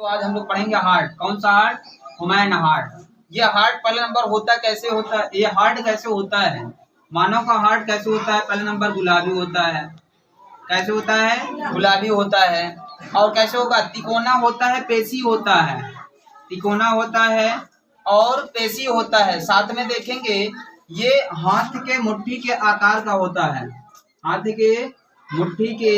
तो आज हम लोग पढ़ेंगे हार्ट। कौन सा हार्ट? Human heart. ये हार्ट पहले नंबर होता कैसे होता है, ये हार्ट कैसे होता है, मानव का हार्ट कैसे होता है? पहले नंबर गुलाबी होता है। कैसे होता है? गुलाबी होता है। और कैसे होगा? तिकोना होता है, पेशी होता है। तिकोना होता है और पेशी होता है। साथ में देखेंगे ये हाथ के मुट्ठी के आकार का होता है। हाथ के मुट्ठी के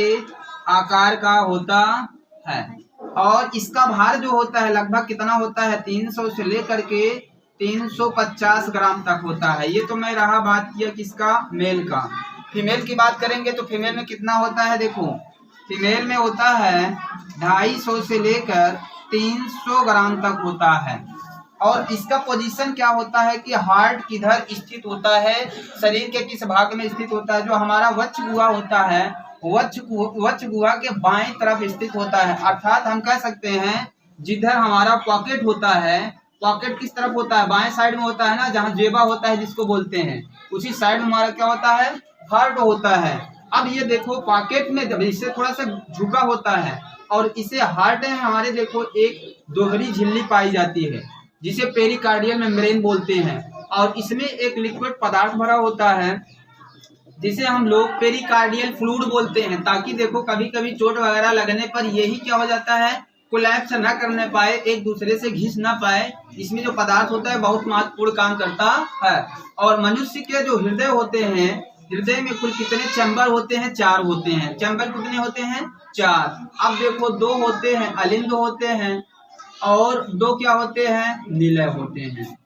आकार का होता है। और इसका भार जो होता है लगभग कितना होता है? 300 से लेकर के 350 ग्राम तक होता है। ये तो मैं रहा बात किया किसका? मेल का। फीमेल की बात करेंगे तो फीमेल में कितना होता है? देखो फीमेल में होता है 250 से लेकर 300 ग्राम तक होता है। और इसका पोजीशन क्या होता है कि हार्ट किधर स्थित होता है, शरीर के किस भाग में स्थित होता है? जो हमारा वक्ष गुहा होता है, वक्ष गुहा के बाएं तरफ स्थित होता है। अर्थात हम कह सकते हैं जिधर हमारा पॉकेट होता है, पॉकेट किस तरफ होता है? बाएं साइड में होता है ना, जहाँ जेबा होता है जिसको बोलते हैं, उसी साइड में हमारा क्या होता है? हार्ट होता है। अब ये देखो पॉकेट में जब इससे थोड़ा सा झुका होता है और इसे हार्ट में हमारे देखो एक दोहरी झिल्ली पाई जाती है जिसे पेरिकार्डियल मेम्ब्रेन बोलते हैं। और इसमें एक लिक्विड पदार्थ भरा होता है जिसे हम लोग पेरिकार्डियल फ्लूइड बोलते हैं। ताकि देखो कभी कभी चोट वगैरह लगने पर यही क्या हो जाता है? कोलैप्स न करने पाए, एक दूसरे से घिस ना पाए। इसमें जो पदार्थ होता है बहुत महत्वपूर्ण काम करता है। और मनुष्य के जो हृदय होते हैं, हृदय में कुल कितने चैम्बर होते हैं? 4 होते हैं। चैम्बर कितने होते हैं? 4। अब देखो 2 होते हैं अलिंद होते हैं और 2 क्या होते हैं? निलय होते हैं।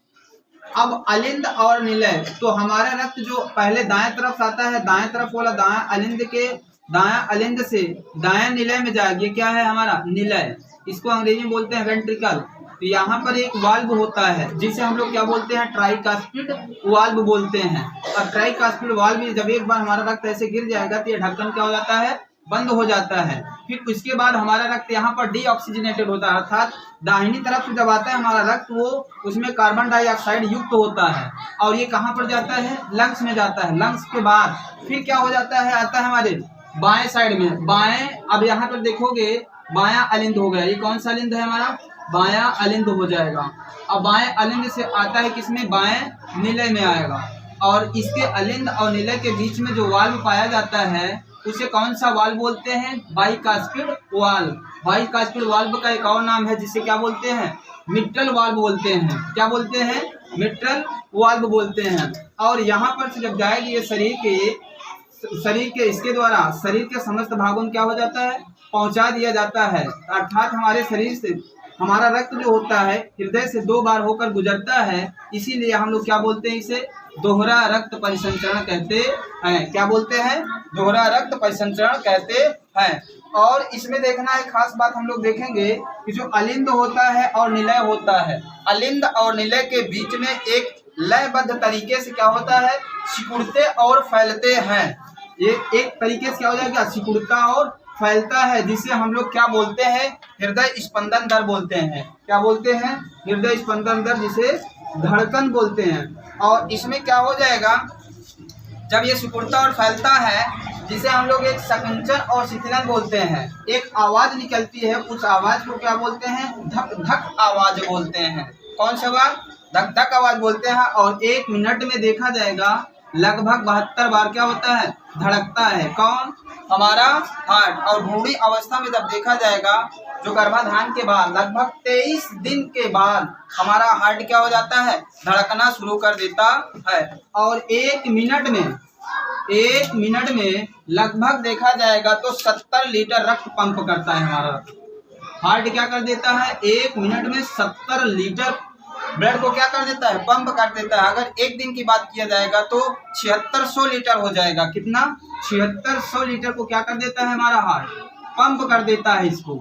अब अलिंद और निलय, तो हमारा रक्त जो पहले दाएं तरफ आता है, दाएं तरफ वाला दाएं अलिंद के दाएं अलिंद से दाएं निलय में जाएगी। ये क्या है? हमारा निलय। इसको अंग्रेजी में बोलते हैं वेंट्रिकल। तो यहाँ पर एक वाल्व होता है जिसे हम लोग क्या बोलते हैं? ट्राइकास्पिड वाल्व बोलते हैं। और ट्राइकास्पिड वाल्व जब एक बार हमारा रक्त ऐसे गिर जाएगा तो ये ढक्कन क्या हो जाता है? बंद हो जाता है। फिर उसके बाद हमारा रक्त यहाँ पर डीऑक्सीजनेटेड होता है, अर्थात दाहिनी तरफ से जब आता है हमारा रक्त, वो उसमें कार्बन डाइऑक्साइड युक्त होता है। और ये कहाँ पर जाता है? लंग्स में जाता है। लंग्स के बाद फिर क्या हो जाता है? आता है हमारे बाएं साइड में। बाएं, अब यहाँ पर देखोगे बायां अलिंद हो गया। ये कौन सा अलिंद है? हमारा बायां अलिंद हो जाएगा। अब बाएं अलिंद से आता है किसमें? बाएं निलय में आएगा। और इसके अलिंद और निलय के बीच में जो वाल्व पाया जाता है उसे कौन सा वाल्व बोलते हैं? Bicuspid valve. बाइकास्पिड वाल्व का एक और नाम है जिसे क्या बोलते हैं? मिट्रल वाल्व बोलते हैं। क्या बोलते हैं? मिट्रल वाल्व बोलते हैं। और यहाँ पर से जब जाएगी ये शरीर के इसके द्वारा शरीर के समस्त भागों में क्या हो जाता है? पहुंचा दिया जाता है। अर्थात हमारे शरीर से हमारा रक्त जो होता है हृदय से 2 बार होकर गुजरता है। इसीलिए हम लोग क्या बोलते हैं? इसे दोहरा रक्त परिसंचरण कहते हैं। क्या बोलते हैं? दोहरा रक्त परिसंचरण कहते हैं। और इसमें देखना एक खास बात हम लोग देखेंगे कि जो अलिंद होता है और निलय होता है, अलिंद और निलय के बीच में एक लयबद्ध तरीके से क्या होता है? सिकुड़ते और फैलते हैं। ये एक तरीके से क्या हो जाएगा? सिकुड़ता और फैलता है, जिसे हम लोग क्या बोलते हैं? हृदय स्पंदन दर बोलते हैं। क्या बोलते हैं? हृदय स्पंदन दर, जिसे धड़कन बोलते हैं। और इसमें क्या हो जाएगा? जब ये सिकुड़ता और फैलता है, जिसे हम लोग एक संकुचन और शिथिलन बोलते हैं, एक आवाज निकलती है, उस आवाज को क्या बोलते हैं? धक धक आवाज बोलते हैं। कौन सा आवाज? धक धक आवाज बोलते हैं। और 1 मिनट में देखा जाएगा लगभग 72 बार क्या होता है? धड़कता है। कौन? हमारा हार्ट। और भ्रूणी अवस्था में जब देखा जाएगा, जो गर्भाधान के बाद लगभग 23 दिन के बाद हमारा हार्ट क्या हो जाता है? धड़कना शुरू कर देता है। और 1 मिनट में लगभग देखा जाएगा तो 70 लीटर रक्त पंप करता है हमारा हार्ट। क्या कर देता है? 1 मिनट में 70 लीटर ब्लड को क्या कर देता है? पंप कर देता है। अगर एक दिन की बात किया जाएगा तो 7600 लीटर हो जाएगा। कितना? 7600 लीटर को क्या कर देता है? हमारा हार्ट पंप कर देता है इसको,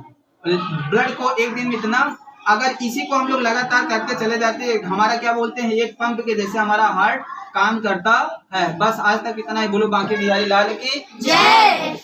ब्लड को एक दिन में इतना। अगर इसी को हम लोग लगातार करते चले जाते हैं, हमारा क्या बोलते हैं? एक पंप के जैसे हमारा हार्ट काम करता है। बस आज तक इतना ही। बोलो बांके बिहारी लाल की जय।